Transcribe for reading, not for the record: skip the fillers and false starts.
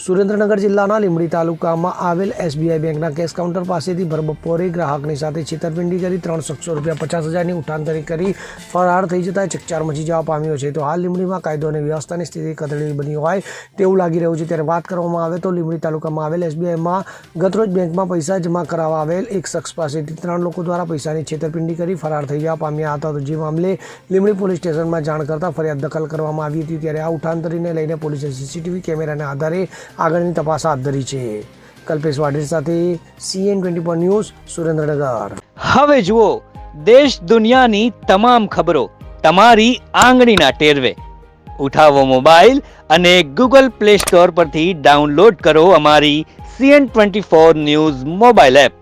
સુરેન્દ્રનગર જિલ્લાના લીંબડી તાલુકામાં આવેલ એસબીઆઈ બેંકના કેશ કાઉન્ટર પાસેથી ભરબપોરે ગ્રાહકની સાથે છેતરપિંડી કરી 3 શખ્સો ₹50,000ની ઉઠાંતરી કરી ફરાર થઈ જતા ચકચાર મચી જવા પામ્યો છે। તો હાલ લીંબડીમાં કાયદો અને વ્યવસ્થાની સ્થિતિ કથળી બની હોય તેવું લાગી રહ્યું છે। ત્યારે વાત કરવામાં આવે તો લીંબડી તાલુકામાં આવેલ એસબીઆઈમાં ગતરોજ બેંકમાં પૈસા જમા કરાવવા આવેલ એક શખ્સ પાસેથી 3 લોકો દ્વારા પૈસાની છેતરપિંડી કરી ફરાર થઈ જવા પામ્યા હતા। તો જે મામલે લીંબડી પોલીસ સ્ટેશનમાં જાણ કરતા ફરિયાદ દાખલ કરવામાં આવી હતી। ત્યારે આ ઉઠાંતરીને લઈને પોલીસે સીસીટીવી કેમેરાના આધારે આગળની તપાસ હાથ ધરી છે। કલ્પેશ વાઢેર સાથે CN24 ન્યૂઝ સુરેન્દ્રનગર। હવે જુઓ દેશ દુનિયાની તમામ ખબરો તમારી આંગળીના ટેરવે। ઉઠાવો મોબાઈલ અને Google Play Store પરથી ડાઉનલોડ કરો અમારી CN24 ન્યૂઝ મોબાઈલ એપ।